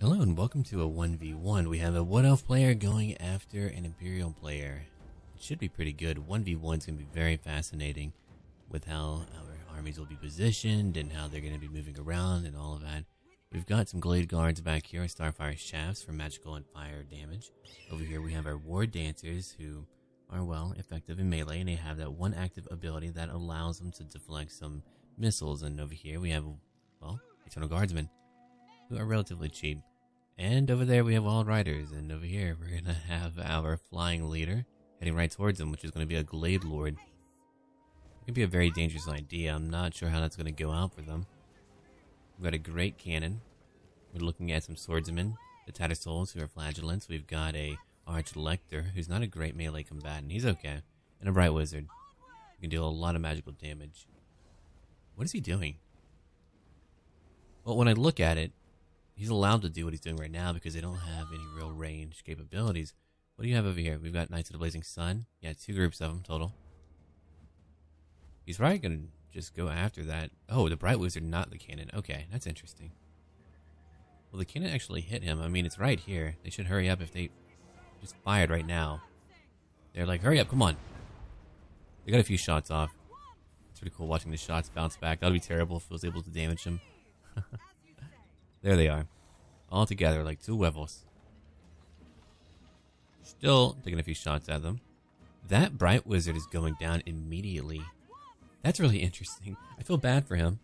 Hello and welcome to a 1v1. We have a Wood Elf player going after an Imperial player. It should be pretty good. 1v1 is going to be very fascinating with how our armies will be positioned and how they're going to be moving around and all of that. We've got some Glade Guards back here, Starfire Shafts for magical and fire damage. Over here we have our War Dancers who are, well, effective in melee, and they have that one active ability that allows them to deflect some missiles. And over here we have, well, Eternal Guardsmen, who are relatively cheap. And over there we have Wild Riders, and over here we're going to have our flying leader heading right towards them, which is going to be a Glade Lord. It could be a very dangerous idea. I'm not sure how that's going to go out for them. We've got a great cannon. We're looking at some swordsmen, the Tattersouls, who are flagellants. We've got a Arch Lector, who's not a great melee combatant. He's okay. And a Bright Wizard, who can deal a lot of magical damage. What is he doing? Well, when I look at it, he's allowed to do what he's doing right now because they don't have any real range capabilities. What do you have over here? We've got Knights of the Blazing Sun. Yeah, 2 groups of them total. He's probably going to just go after that. Oh, the Bright Wizard, not the cannon. Okay, that's interesting. Well, the cannon actually hit him. I mean, it's right here. They should hurry up if they just fired right now. They're like, hurry up, come on. They got a few shots off. It's pretty cool watching the shots bounce back. That would be terrible if it was able to damage him. There they are. All together like 2 huevos. Still taking a few shots at them. That Bright Wizard is going down immediately. That's really interesting. I feel bad for him.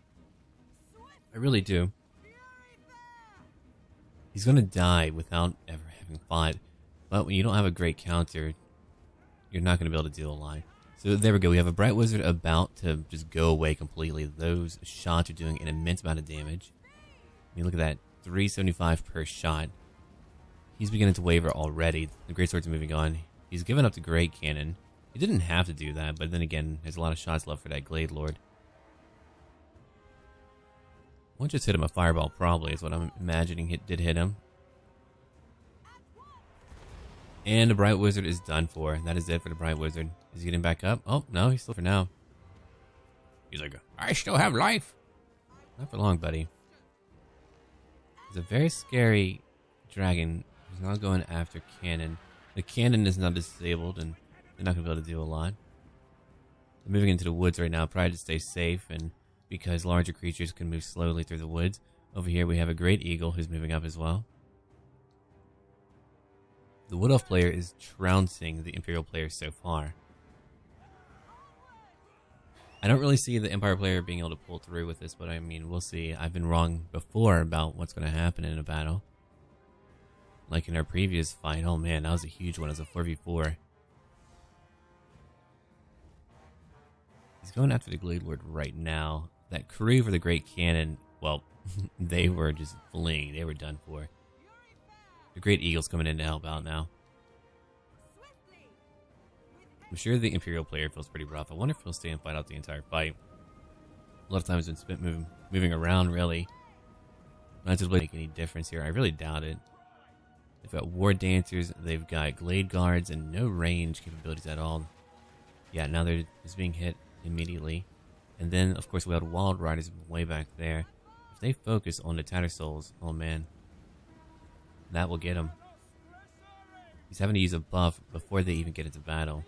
I really do. He's going to die without ever having fought. But when you don't have a great counter, you're not going to be able to deal a lot. So there we go. We have a Bright Wizard about to just go away completely. Those shots are doing an immense amount of damage. I mean, look at that. 375 per shot. He's beginning to waver already. The Great Sword's moving on. He's given up the Great Cannon. He didn't have to do that, but then again, there's a lot of shots left for that Glade Lord. One just hit him a fireball, probably, is what I'm imagining did hit him. And the Bright Wizard is done for. That is it for the Bright Wizard. Is he getting back up? Oh, no, he's still for now. He's like, I still have life. Not for long, buddy. It's a very scary dragon who's not going after cannon. The cannon is not disabled, and they're not going to be able to do a lot. They're moving into the woods right now, probably to stay safe, and because larger creatures can move slowly through the woods. Over here we have a Great Eagle who's moving up as well. The Wood Elf player is trouncing the Imperial player so far. I don't really see the Empire player being able to pull through with this, but I mean, we'll see. I've been wrong before about what's going to happen in a battle. Like in our previous fight. Oh man, that was a huge one. It was a 4v4. He's going after the Glade Lord right now. That crew for the Great Cannon, well, they were just fleeing. They were done for. The Great Eagle's coming in to help out now. I'm sure the Imperial player feels pretty rough. I wonder if he'll stay and fight out the entire fight. A lot of time has been spent moving around, really. Not to make any difference here. I really doubt it. They've got War Dancers, they've got Glade Guards, and no range capabilities at all. Yeah, now they're just being hit immediately. And then, of course, we have Wild Riders way back there. If they focus on the Tattersouls, oh man, that will get him. He's having to use a buff before they even get into battle.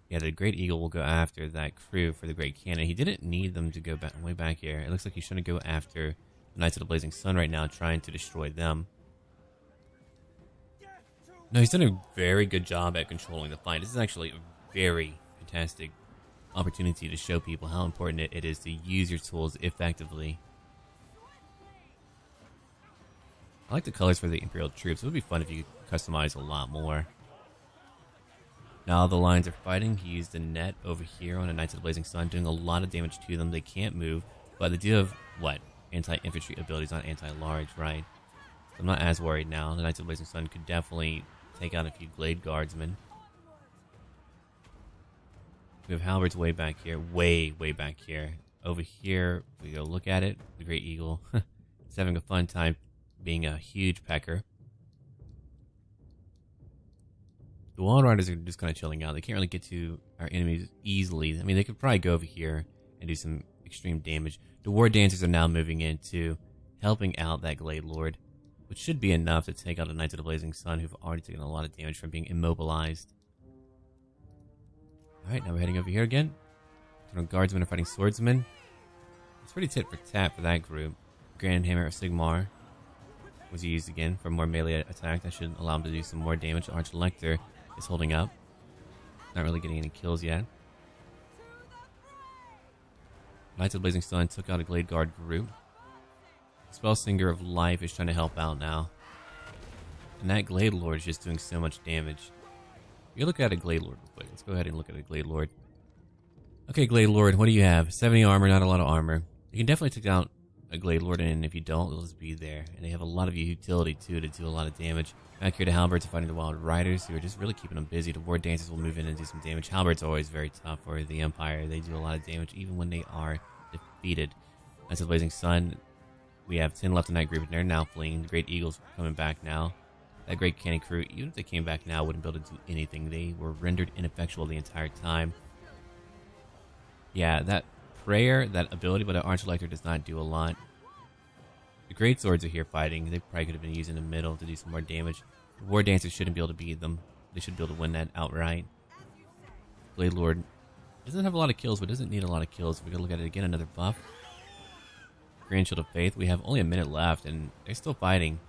Yeah, the Great Eagle will go after that crew for the Great Cannon. He didn't need them to go way back here. It looks like he's trying to go after the Knights of the Blazing Sun right now, trying to destroy them. No, he's done a very good job at controlling the fight. This is actually a very fantastic opportunity to show people how important it is to use your tools effectively. I like the colors for the Imperial troops. It would be fun if you could customize a lot more. Now the lines are fighting. He used the net over here on the Knights of the Blazing Sun, doing a lot of damage to them. They can't move, but they do have, what, anti-infantry abilities, not anti-large, right? So I'm not as worried now. The Knights of the Blazing Sun could definitely take out a few Glade Guardsmen. We have halberds way back here, way back here. Over here, we go look at it. The Great Eagle is having a fun time being a huge pecker. The Wild Riders are just kind of chilling out. They can't really get to our enemies easily. I mean, they could probably go over here and do some extreme damage. The War Dancers are now moving in too. helping out that Glade Lord, which should be enough to take out the Knights of the Blazing Sun, who've already taken a lot of damage from being immobilized. Alright, now we're heading over here again. Eternal Guardsmen are fighting Swordsmen. It's pretty tit for tat for that group. Grand Hammer of Sigmar was used again for more melee attack. That should allow him to do some more damage. Arch-Elector is holding up. Not really getting any kills yet. Knights of the Blazing Sun took out a Glade Guard group. Spellsinger of Life is trying to help out now. And that Glade Lord is just doing so much damage. You look at a Glade Lord real quick. Let's go ahead and look at a Glade Lord. Okay, Glade Lord, what do you have? 70 armor, not a lot of armor. You can definitely take out a Glade Lord, and if you don't, it'll just be there. And they have a lot of utility, too, to do a lot of damage. Back here, the Halberds are fighting the Wild Riders, who are just really keeping them busy. The War Dancers will move in and do some damage. Halberds are always very tough for the Empire. They do a lot of damage, even when they are defeated. Knights of the Blazing Sun, we have 10 left in that group, and they're now fleeing. The Great Eagles coming back now. That Great Cannon crew, even if they came back now, wouldn't be able to do anything. They were rendered ineffectual the entire time. Yeah, that prayer, that ability, but an Arch-Elector does not do a lot. The Great Swords are here fighting. They probably could have been used in the middle to do some more damage. The War Dancers shouldn't be able to beat them. They should be able to win that outright. Glade Lord doesn't have a lot of kills, but doesn't need a lot of kills. We're going to look at it again, another buff. Grand Shield of Faith. We have only a minute left, and they're still fighting.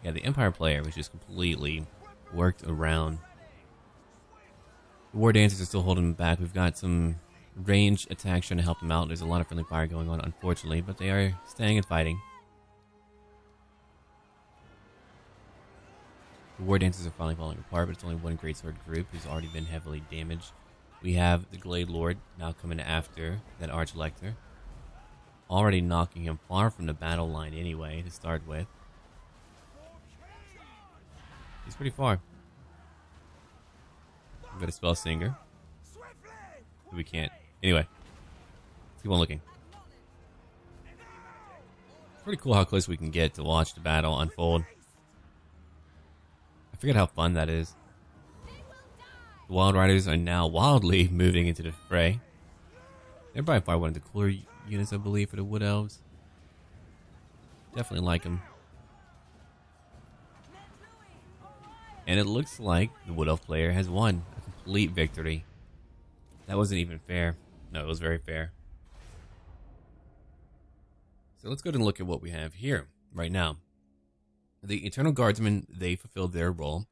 Yeah, the Empire player was just completely worked around. The War Dancers are still holding them back. We've got some range attacks trying to help them out. There's a lot of friendly fire going on, unfortunately, but they are staying and fighting. The War Dancers are finally falling apart, but it's only one Greatsword group who's already been heavily damaged. We have the Glade Lord now coming after that Arch-Elector. Already knocking him far from the battle line anyway, to start with. He's pretty far. We've got a Spellsinger. We can't. Anyway, let's keep on looking. It's pretty cool how close we can get to watch the battle unfold. I forget how fun that is. The Wild Riders are now wildly moving into the fray. They're by far one of the cooler units, I believe, for the Wood Elves. Definitely like them. And it looks like the Wood Elf player has won a complete victory. That wasn't even fair. No, it was very fair. So let's go ahead and look at what we have here right now. The Eternal Guardsmen, they fulfilled their role.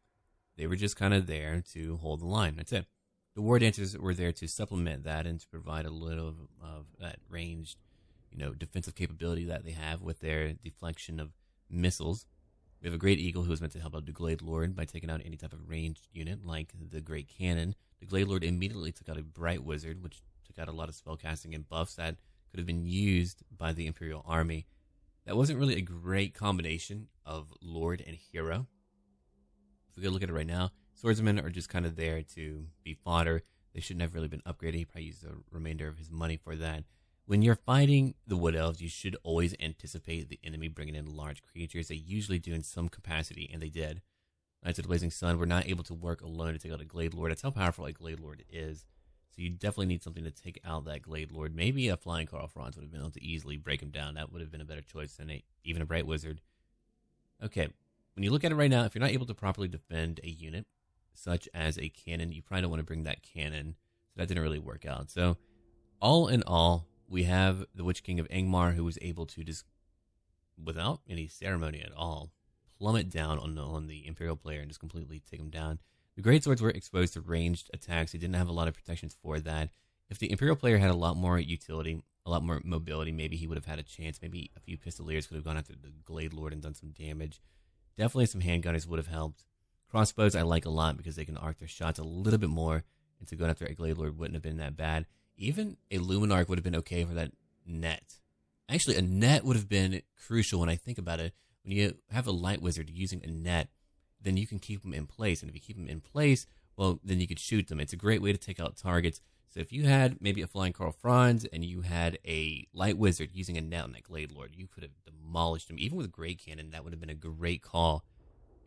They were just kind of there to hold the line. That's it. The War Dancers were there to supplement that and to provide a little of that ranged, defensive capability that they have with their deflection of missiles. We have a Great Eagle who is meant to help out the Glade Lord by taking out any type of ranged unit like the Great Cannon. The Glade Lord immediately took out a Bright Wizard, which took out a lot of spellcasting and buffs that could have been used by the Imperial Army. That wasn't really a great combination of Lord and Hero. If we go look at it right now, Swordsmen are just kind of there to be fodder. They shouldn't have really been upgraded. He probably used the remainder of his money for that. When you're fighting the Wood Elves, you should always anticipate the enemy bringing in large creatures. They usually do in some capacity, and they did. Knights of the Blazing Sun were not able to work alone to take out a Glade Lord. That's how powerful a Glade Lord is. So you definitely need something to take out that Glade Lord. Maybe a Flying Carl Franz would have been able to easily break him down. That would have been a better choice than even a Bright Wizard. Okay, when you look at it right now, if you're not able to properly defend a unit, such as a cannon, you probably don't want to bring that cannon. So that didn't really work out. So all in all, we have the Witch King of Angmar, who was able to just, without any ceremony at all, plummet down on the Imperial player and just completely take him down. The Greatswords were exposed to ranged attacks. They didn't have a lot of protections for that. If the Imperial player had a lot more utility, a lot more mobility, maybe he would have had a chance. Maybe a few Pistoliers could have gone after the Glade Lord and done some damage. Definitely some handgunners would have helped. Crossbows I like a lot because they can arc their shots a little bit more, and so going after a Glade Lord wouldn't have been that bad. Even a Luminarch would have been okay for that net. Actually, a net would have been crucial when I think about it. When you have a Light Wizard using a net, then you can keep them in place. And if you keep them in place, well, then you could shoot them. It's a great way to take out targets. So if you had maybe a Flying Carl Franz and you had a Light Wizard using a net on that Glade Lord, you could have demolished him. Even with a Great Cannon, that would have been a great call.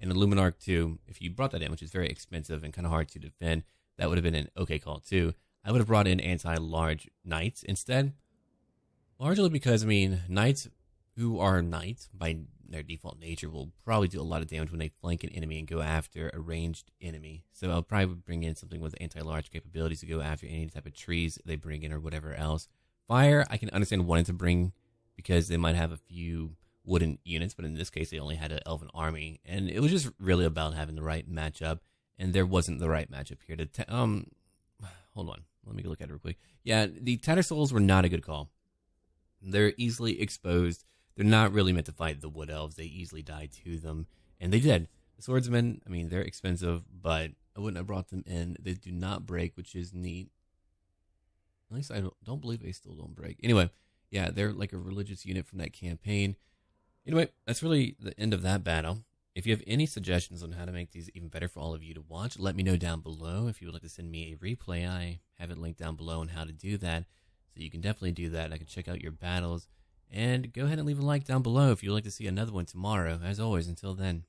And a Luminarch too, if you brought that in, which is very expensive and kind of hard to defend, that would have been an okay call too. I would have brought in anti-large knights instead. Largely because, I mean, knights who are knights by their default nature will probably do a lot of damage when they flank an enemy and go after a ranged enemy. So I'll probably bring in something with anti-large capabilities to go after any type of trees they bring in or whatever else. Fire, I can understand wanting to bring because they might have a few wooden units, but in this case they only had an elven army, and it was just really about having the right matchup, and there wasn't the right matchup here. Hold on, let me go look at it real quick. Yeah, the Tattersouls were not a good call. They're easily exposed. They're not really meant to fight the Wood Elves. They easily die to them, and they did. The Swordsmen, I mean, they're expensive, but I wouldn't have brought them in. They do not break, which is neat. At least I don't believe they still don't break. Anyway, yeah, they're like a religious unit from that campaign. Anyway, that's really the end of that battle. If you have any suggestions on how to make these even better for all of you to watch, let me know down below. If you would like to send me a replay, I have it linked down below on how to do that. So you can definitely do that. I can check out your battles. And go ahead and leave a like down below if you'd like to see another one tomorrow. As always, until then.